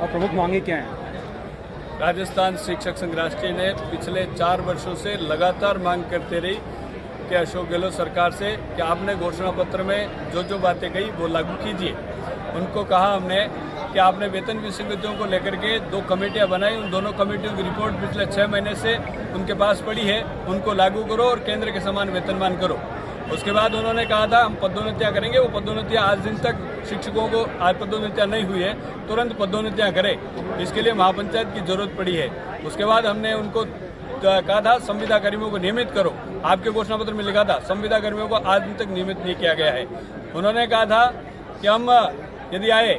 और प्रमुख मांगे क्या हैं? राजस्थान शिक्षक संघ राष्ट्रीय ने पिछले 4 वर्षों से लगातार मांग करते रही कि अशोक गहलोत सरकार से कि आपने घोषणा पत्र में जो जो बातें कही वो लागू कीजिए। उनको कहा हमने कि आपने वेतन विसंगतियों को लेकर के 2 कमेटियां बनाई, उन दोनों कमेटियों की रिपोर्ट पिछले 6 महीने से उनके पास पड़ी है, उनको लागू करो और केंद्र के समान वेतनमान करो। उसके बाद उन्होंने कहा था हम पदोन्नतियां करेंगे, वो पदोन्नतियां आज दिन तक शिक्षकों को आज पदोन्नतियां नहीं हुई है, तुरंत पदोन्नतियां करें, इसके लिए महापंचायत की जरूरत पड़ी है। उसके बाद हमने उनको कहा था संविदा कर्मियों को नियमित करो, आपके घोषणा पत्र में लिखा था, संविदा कर्मियों को आज दिन तक नियमित नहीं किया गया है। उन्होंने कहा था कि हम यदि आए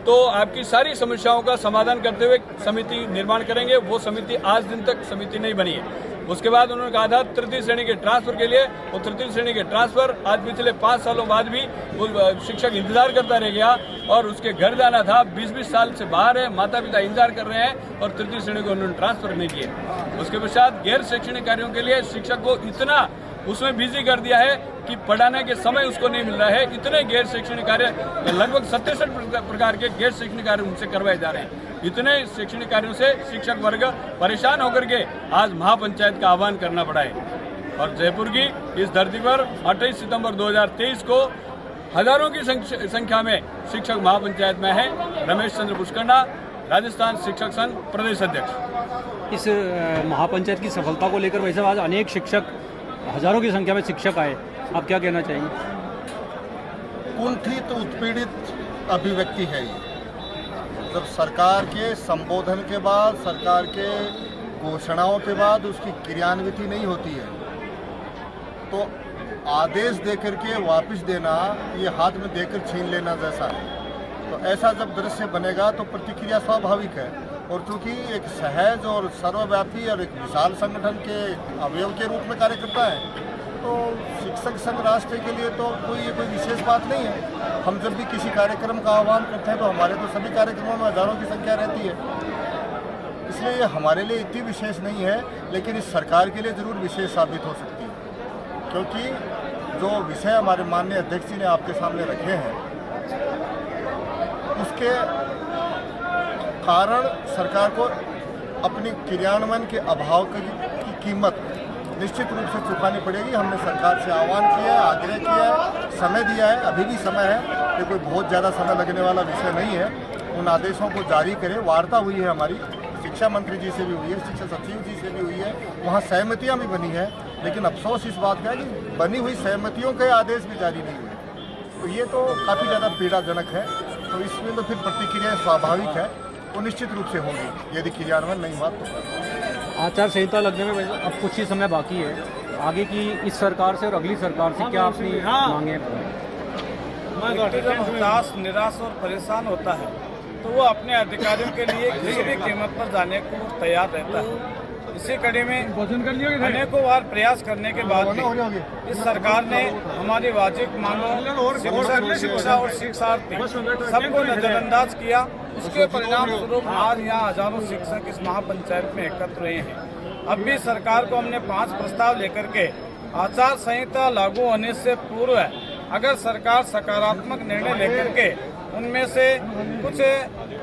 तो आपकी सारी समस्याओं का समाधान करते हुए समिति निर्माण करेंगे, वो समिति आज दिन तक समिति नहीं बनी है। उसके बाद उन्होंने कहा था तृतीय श्रेणी के ट्रांसफर के लिए, वो तृतीय श्रेणी के ट्रांसफर आज पिछले 5 सालों बाद भी वो शिक्षक इंतजार करता रह गया और उसके घर जाना था, 20-20 साल से बाहर है, माता पिता इंतजार कर रहे हैं और तृतीय श्रेणी को उन्होंने ट्रांसफर नहीं किए। उसके पश्चात गैर शैक्षणिक कार्यों के लिए शिक्षक को इतना उसमें बिजी कर दिया है कि पढ़ाने के समय उसको नहीं मिल रहा है। इतने गैर शैक्षणिक कार्य, लगभग 67 प्रकार के गैर शैक्षणिक कार्य उनसे करवाए जा रहे हैं। इतने शैक्षणिक कार्यों से शिक्षक वर्ग परेशान होकर के आज महापंचायत का आह्वान करना पड़ा है। और जयपुर की इस धरती पर 28 सितंबर 2023 को हजारों की संख्या में शिक्षक महापंचायत में है। रमेश चंद्र पुष्करना, राजस्थान शिक्षक संघ प्रदेश अध्यक्ष। इस महापंचायत की सफलता को लेकर वैसे आज अनेक शिक्षक, हजारों की संख्या में शिक्षक आए, आप क्या कहना चाहेंगे? कुंठित उत्पीड़ित अभिव्यक्ति है ये। जब सरकार के संबोधन के बाद, सरकार के घोषणाओं के बाद उसकी क्रियान्विति नहीं होती है तो आदेश देकर के वापस देना ये हाथ में देकर छीन लेना जैसा है। तो ऐसा जब दृश्य बनेगा तो प्रतिक्रिया स्वाभाविक है। और चूंकि एक सहज और सर्वव्यापी और एक विशाल संगठन के अवयव के रूप में कार्य करता है तो शिक्षक संघ राष्ट्र के लिए तो कोई विशेष बात नहीं है। हम जब भी किसी कार्यक्रम का आह्वान करते हैं तो हमारे तो सभी कार्यक्रमों में हजारों की संख्या रहती है, इसलिए ये हमारे लिए इतनी विशेष नहीं है, लेकिन इस सरकार के लिए जरूर विशेष साबित हो सकती है। क्योंकि जो विषय हमारे माननीय अध्यक्ष जी ने आपके सामने रखे हैं उसके कारण सरकार को अपनी क्रियान्वयन के अभाव की कीमत निश्चित रूप से चुकानी पड़ेगी। हमने सरकार से आह्वान किया है, आग्रह किया है, समय दिया है, अभी भी समय है, ये कोई बहुत ज़्यादा समय लगने वाला विषय नहीं है। उन आदेशों को जारी करें। वार्ता हुई है हमारी, शिक्षा मंत्री जी से भी हुई है, शिक्षा सचिव जी से भी हुई है, वहाँ सहमतियाँ भी बनी है, लेकिन अफसोस इस बात का है कि बनी हुई सहमतियों के आदेश भी जारी नहीं हुए। तो ये तो काफ़ी ज़्यादा पीड़ाजनक है। तो इसमें तो फिर प्रतिक्रिया स्वाभाविक है, वो निश्चित रूप से होगी यदि क्रियान्वयन नहीं हुआ तो। आचार संहिता लगने में वैसे अब कुछ ही समय बाकी है, आगे की इस सरकार से और अगली सरकार से क्या अपनी मांगे? व्यक्ति जब हताश, निराश और परेशान होता है तो वो अपने अधिकारियों के लिए किसी भी कीमत पर जाने को तैयार रहता है। इसी कड़ी में अनेकों बार प्रयास करने के बाद भी इस सरकार ने हमारी वाजिब मांगों, शिक्षा और शिक्षार्थी सबको नजरअंदाज किया। उसके परिणाम स्वरूप आज यहाँ हजारों शिक्षक इस महापंचायत में एकत्र हुए हैं। अब भी सरकार को हमने 5 प्रस्ताव लेकर के आचार संहिता लागू होने से पूर्व अगर सरकार सकारात्मक निर्णय लेकर के उनमें से कुछ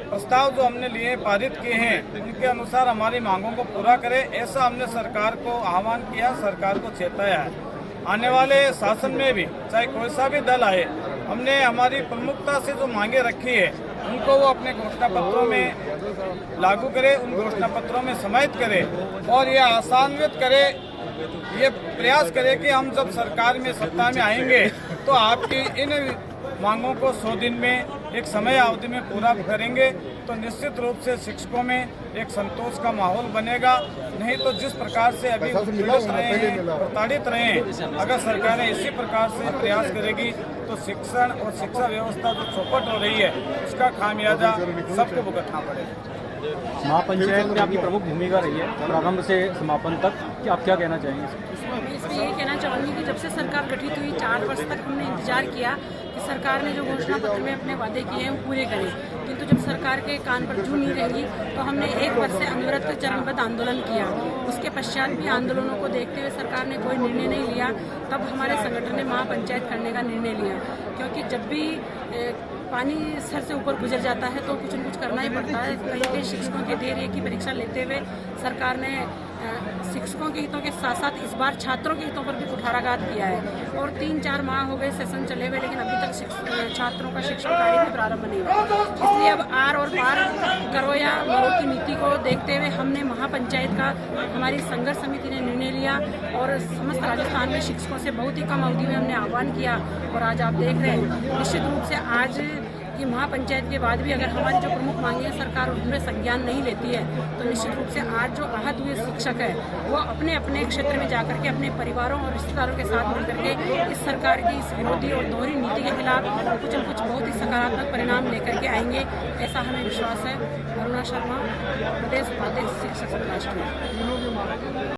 प्रस्ताव जो हमने लिए पारित किए हैं उनके अनुसार हमारी मांगों को पूरा करे, ऐसा हमने सरकार को आह्वान किया, सरकार को चेताया है। आने वाले शासन में भी चाहे कोई सा भी दल आए, हमने हमारी प्रमुखता से जो मांगे रखी है उनको वो अपने घोषणा पत्रों में लागू करे, उन घोषणा पत्रों में समाहित करे और ये आसान्वित करे, ये प्रयास करे कि हम जब सरकार में सत्ता में आएंगे तो आपकी इन मांगों को 100 दिन में एक समय अवधि में पूरा करेंगे तो निश्चित रूप से शिक्षकों में एक संतोष का माहौल बनेगा। नहीं तो जिस प्रकार से अभी पीड़ित रहे हैं, प्रताड़ित रहे हैं, अगर सरकारें इसी प्रकार से प्रयास करेगी तो शिक्षण और शिक्षा व्यवस्था जो चौपट हो रही है उसका खामियाजा सबको भुगतना पड़ेगा। महापंचायत में आपकी प्रमुख भूमिका रही है प्रारंभ से समापन तक, कि आप क्या कहना चाहेंगे? मैं इसमें ये कहना चाहूँगी कि जब से सरकार गठित हुई 4 वर्ष तक हमने इंतजार किया कि सरकार ने जो घोषणा पत्र में अपने वादे किए हैं वो पूरे करें, किंतु जब सरकार के कान पर जू नहीं रहेगी तो हमने 1 वर्ष से अनवरत चरणबद्ध आंदोलन किया। उसके पश्चात भी आंदोलनों को देखते हुए सरकार ने कोई निर्णय नहीं लिया। तब हमारे संगठन ने महापंचायत करने का निर्णय लिया, क्योंकि जब भी पानी सर से ऊपर गुजर जाता है तो कुछ न कुछ करना ही पड़ता है। कई कई शिक्षकों के DRA की परीक्षा लेते हुए सरकार ने शिक्षकों के हितों के साथ साथ इस बार छात्रों के हितों पर भी कुठाराघात किया है और 3-4 माह हो गए सेशन चले हुए, लेकिन अभी तक छात्रों का शिक्षण कार्य भी प्रारंभ नहीं हुआ। इसलिए अब आर और पार करो या मरो की नीति को देखते हुए हमने महापंचायत का हमारी संघर्ष समिति ने निर्णय लिया और समस्त राजस्थान में शिक्षकों से बहुत ही कम अवधि में हमने आह्वान किया। और आज आप देख रहे हैं निश्चित रूप से आज कि महापंचायत के बाद भी अगर हमारी जो प्रमुख मांगे हैं सरकार उनमें संज्ञान नहीं लेती है तो निश्चित रूप से आज जो आहत हुए शिक्षक है वो अपने अपने क्षेत्र में जाकर के अपने परिवारों और रिश्तेदारों के साथ मिलकर के इस सरकार की इस विरोधी और दोहरी नीति के खिलाफ कुछ न कुछ बहुत ही सकारात्मक परिणाम लेकर के आएंगे, ऐसा हमें विश्वास है। अरुणा शर्मा, प्रदेश उपाध्यक्ष शिक्षक संघ राष्ट्रीय।